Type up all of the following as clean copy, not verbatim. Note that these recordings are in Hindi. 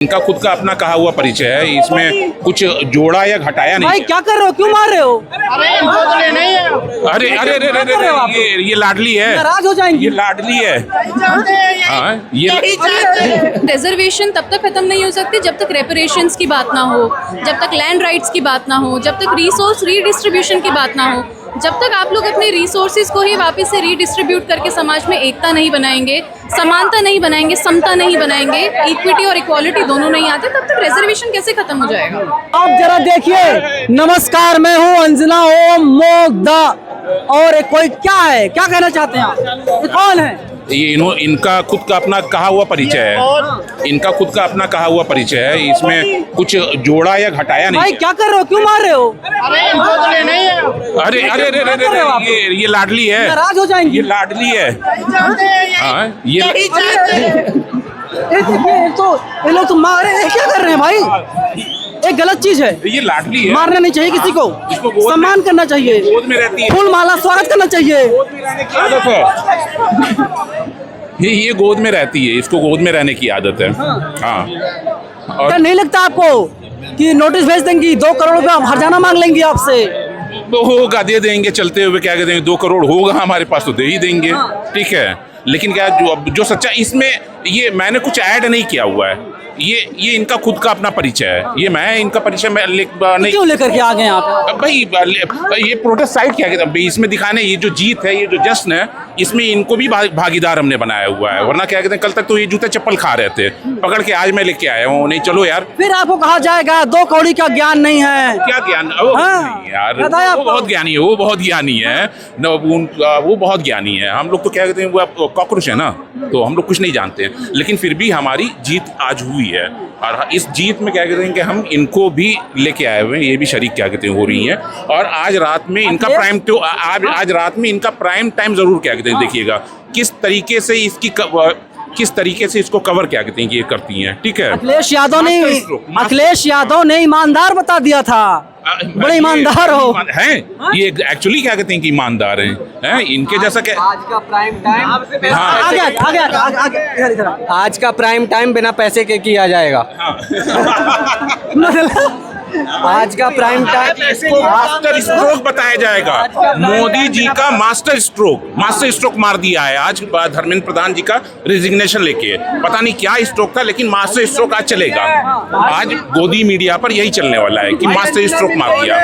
इनका खुद का अपना कहा हुआ परिचय है, इसमें कुछ जोड़ा या घटाया नहीं। भाई क्या कर रहे हो, क्यों मार रहे हो? अरे अरे अरे अरे अरे ये लाडली है, नाराज हो जाएंगे। ये लाडली है। हाँ, ये रिजर्वेशन तब तक खत्म नहीं हो सकती जब तक रेपरेशंस की बात ना हो, जब तक लैंड राइट्स की बात ना हो, जब तक रिसोर्स रीडिस्ट्रीब्यूशन की बात ना हो, जब तक आप लोग अपने रिसोर्सेज को ही वापस से रीडिस्ट्रीब्यूट करके समाज में एकता नहीं बनाएंगे, समानता नहीं बनाएंगे, समता नहीं बनाएंगे, इक्विटी और इक्वालिटी दोनों नहीं आते, तब तक रिजर्वेशन कैसे खत्म हो जाएगा? आप जरा देखिए। नमस्कार, मैं हूँ अंजना ओम मोगदा। और कोई क्या है, क्या कहना चाहते हैं आप? ये कौन है? ये इनका खुद का अपना कहा हुआ परिचय है, इनका खुद का अपना कहा हुआ परिचय है, इसमें कुछ जोड़ा या घटाया नहीं। भाई क्या कर रहे हो, क्यों मार रहे हो? अरे अरे अरे अरे अरे ये लाडली है, नाराज हो जाएंगे। ये लाडली है। हाँ, ये ये लोग तो मारे, क्या कर रहे हैं भाई? एक गलत चीज है, ये लाडली है। मारना नहीं चाहिए किसी को, इसको गोद सम्मान में- करना चाहिए, गोद में रहती है, फूल माला स्वागत करना चाहिए। गोद में रहने की आदत है। ये गोद में रहती है, इसको गोद में रहने की आदत है। हाँ, और क्या नहीं लगता आपको कि नोटिस भेज देंगी, 2 करोड़ रुपया हर्जाना मांग लेंगी आपसे? तो होगा, दे देंगे चलते हुए, क्या कहते हैं, 2 करोड़ होगा हमारे पास तो दे ही देंगे। ठीक है, लेकिन क्या जो सच्चा इसमें, ये मैंने कुछ ऐड नहीं किया हुआ है, ये इनका खुद का अपना परिचय है। ये मैं इनका परिचय मैं नहीं क्यों लेकर के आ गए आप? भाई, ये प्रोटेस्ट साइट क्या कहते हैं इसमें दिखाने, ये जो जीत है, ये जो जश्न है, इसमें इनको भी भागीदार हमने बनाया हुआ है। वरना क्या कहते हैं, कल तक तो ये जूते चप्पल खा रहे थे, पकड़ के आज मैं लेके आया हूँ। नहीं चलो यार, फिर आपको कहा जाएगा 2 कौड़ी का ज्ञान नहीं है। क्या ज्ञान? हाँ, नहीं यार, बताया वो बहुत ज्ञानी है, वो बहुत ज्ञानी है, वो बहुत ज्ञानी है। हम लोग तो क्या कहते हैं, वो कॉकरोच है ना, तो हम लोग कुछ नहीं जानते हैं। लेकिन फिर भी हमारी जीत आज हुई है, और इस जीत में क्या कहते हैं कि हम इनको भी लेके आए हुए हैं, ये भी शरीक क्या कहते हैं हो रही हैं। और आज रात में इनका प्राइम, तो आज रात में इनका प्राइम टाइम जरूर क्या कहते हैं देखिएगा, किस तरीके से इसको कवर क्या कहते हैं ये करती हैं। ठीक है, अखिलेश यादव ने ईमानदार बता दिया था, बड़े ईमानदार हो हैं ये, एक्चुअली क्या कहते हैं कि ईमानदार हैं इनके जैसा क्या। आज का प्राइम टाइम आज का प्राइम टाइम बिना पैसे के किया जाएगा। आज का प्राइम टाइम इसको मास्टर स्ट्रोक बताया जाएगा। मोदी जी का मास्टर स्ट्रोक मार दिया है आज धर्मेंद्र प्रधान जी का रिजिग्नेशन लेके। पता नहीं क्या स्ट्रोक था, लेकिन मास्टर स्ट्रोक आज चलेगा। आज गोदी मीडिया पर यही चलने वाला है कि मास्टर स्ट्रोक मार दिया।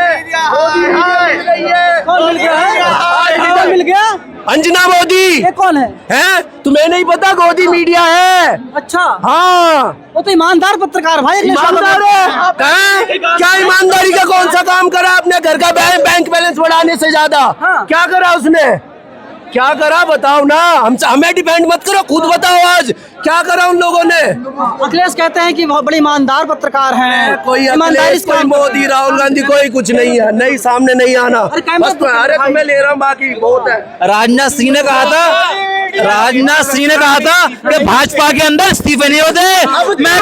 कौन मिल गया? अंजना मोदी। ये कौन है? हैं? तुम्हें नहीं पता गोदी मीडिया है? अच्छा, हाँ, वो तो ईमानदार पत्रकार भाई। ईमानदार है। क्या ईमानदारी का कौन सा काम करा अपने घर का बैंक बैलेंस बढ़ाने से ज्यादा? हाँ। क्या करा उसने? क्या करा बताओ ना, हमें डिपेंड मत करो, खुद बताओ आज क्या करा उन लोगों ने। अखिलेश कहते हैं कि बहुत बड़े ईमानदार पत्रकार हैं, कोई ईमानदारी अखिलेश, कोई मोदी, राहुल गांधी, कोई कुछ नहीं है, नहीं सामने नहीं आना। बस अरे तुम्हें ले रहा हूँ, बाकी बहुत है। राजनाथ सिंह ने कहा था कि भाजपा के अंदर इस्तीफे नहीं होते। मैं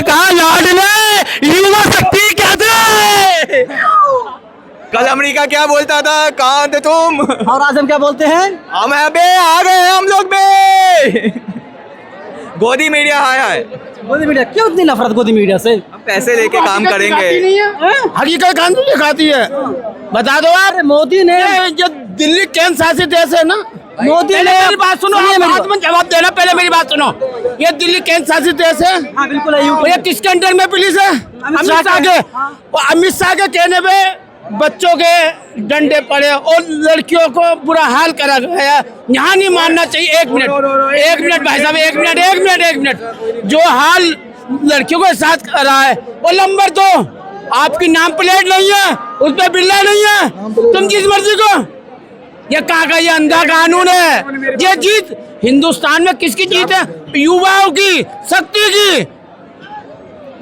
कहा लाडले युवा शक्ति क्या थे। कल अमेरिका क्या बोलता था, कहाँ थे तुम? और आज हम क्या बोलते हैं? हम आ गए हम लोग बे। गोदी मीडिया आया है। गोदी मीडिया क्यों इतनी नफरत गोदी मीडिया से? हम पैसे लेके काम करेंगे। हकीकत कानून दिखाती है, बता दो यार। मोदी ने, जो दिल्ली केंद्र शासित देश है ना, मोदी ने, मेरी बात सुनो, बाद में जवाब देना, पहले मेरी बात सुनो। ये दिल्ली केंद्र शासित देश है। हाँ बिल्कुल, ये किसके अंडर में पुलिस है? अमित शाह के। अमित शाह के कहने पे बच्चों के डंडे पड़े और लड़कियों को बुरा हाल करा गया। यहाँ नहीं मानना चाहिए। एक मिनट भाई साहब, एक मिनट। जो हाल लड़कियों के साथ कर रहा है, वो नंबर 2, आपकी नाम प्लेट नहीं है, उस पर बिल्ला नहीं है, तुम जिस मर्जी को। ये कहाँ का ये अंधा कानून है? ये जीत हिंदुस्तान में किसकी जीत है? युवाओं की, शक्ति की।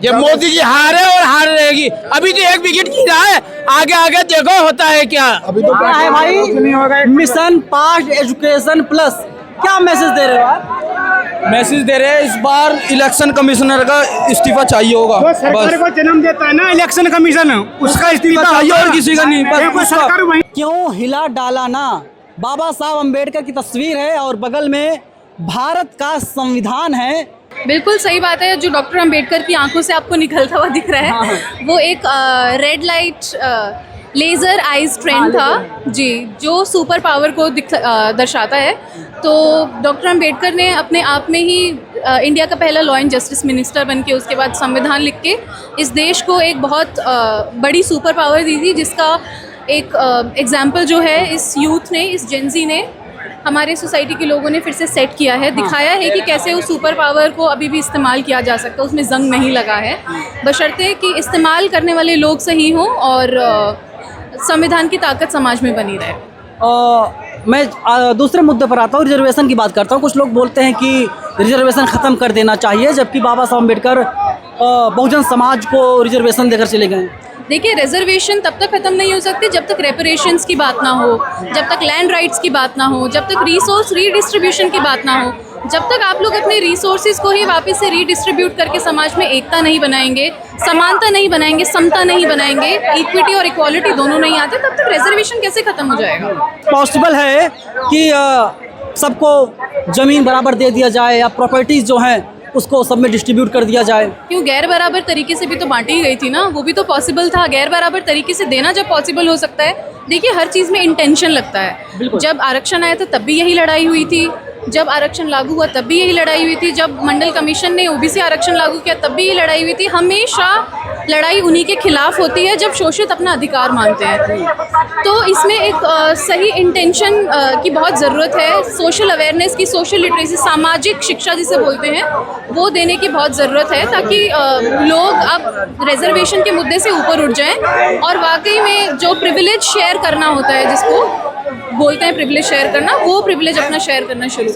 ये मोदी जी हार है और हार रहेगी। अभी तो 1 विकेट गिरा है, आगे देखो होता है क्या। अभी तो क्या है भाई? मिशन पास एजुकेशन प्लस, क्या मैसेज दे रहे हो आप? मैसेज दे रहे हैं, इस बार इलेक्शन कमिश्नर का इस्तीफा चाहिए होगा। जो सरकार को जन्म देता है ना इलेक्शन कमीशन, उसका इस्तीफा चाहिए और किसी का नहीं। बस सरकार वही। क्यों हिला डाला ना? बाबा साहब अम्बेडकर की तस्वीर है और बगल में भारत का संविधान है। बिल्कुल सही बात है। जो डॉक्टर अंबेडकर की आंखों से आपको निकलता हुआ दिख रहा है वो एक red light laser eyes trend था जी, जो सुपर पावर को दर्शाता है। तो डॉक्टर अंबेडकर ने अपने आप में ही इंडिया का पहला लॉ एंड जस्टिस मिनिस्टर बन के उसके बाद संविधान लिख के इस देश को एक बहुत बड़ी सुपर पावर दी थी, जिसका एक एग्जाम्पल जो है इस यूथ ने, इस जेनजी ने, हमारे सोसाइटी के लोगों ने फिर से सेट किया है, दिखाया है कि कैसे उस सुपर पावर को अभी भी इस्तेमाल किया जा सकता है, उसमें जंग नहीं लगा है, बशर्ते कि इस्तेमाल करने वाले लोग सही हों और संविधान की ताकत समाज में बनी रहे। मैं दूसरे मुद्दे पर आता हूँ, रिजर्वेशन की बात करता हूँ। कुछ लोग बोलते हैं कि रिजर्वेशन ख़त्म कर देना चाहिए, जबकि बाबा साहब अम्बेडकर बहुजन समाज को रिजर्वेशन देकर चले गए। देखिए, रिजर्वेशन तब तक ख़त्म नहीं हो सकती जब तक रेपरेशंस की बात ना हो, जब तक लैंड राइट्स की बात ना हो, जब तक रिसोर्स रीडिस्ट्रीब्यूशन की बात ना हो, जब तक आप लोग अपने रिसोर्सेज को ही वापस से रीडिस्ट्रीब्यूट करके समाज में एकता नहीं बनाएंगे, समानता नहीं बनाएंगे, समता नहीं बनाएंगे, इक्विटी और इक्वालिटी दोनों नहीं आते, तब तक रिजर्वेशन कैसे ख़त्म हो जाएगा? पॉसिबल है कि सबको ज़मीन बराबर दे दिया जाए या प्रॉपर्टीज़ जो हैं उसको सब में डिस्ट्रीब्यूट कर दिया जाए? क्यों, गैर बराबर तरीके से भी तो बांटी ही गई थी ना, वो भी तो पॉसिबल था। गैर बराबर तरीके से देना जब पॉसिबल हो सकता है, देखिए हर चीज़ में इंटेंशन लगता है। जब आरक्षण आया था तब भी यही लड़ाई हुई थी, जब आरक्षण लागू हुआ तब भी यही लड़ाई हुई थी, जब मंडल कमीशन ने ओबीसी आरक्षण लागू किया तब भी यही लड़ाई हुई थी। हमेशा लड़ाई उन्हीं के खिलाफ होती है जब शोषित अपना अधिकार मांगते हैं। तो इसमें एक सही इंटेंशन की बहुत ज़रूरत है, सोशल अवेयरनेस की, सोशल लिटरेसी, सामाजिक शिक्षा जिसे बोलते हैं, वो देने की बहुत ज़रूरत है, ताकि लोग अब रिजर्वेशन के मुद्दे से ऊपर उठ जाएं और वाकई में जो प्रिविलेज शेयर करना होता है, जिसको बोलते हैं प्रिविलेज शेयर करना, वो प्रिविलेज अपना शेयर करना शुरू करें।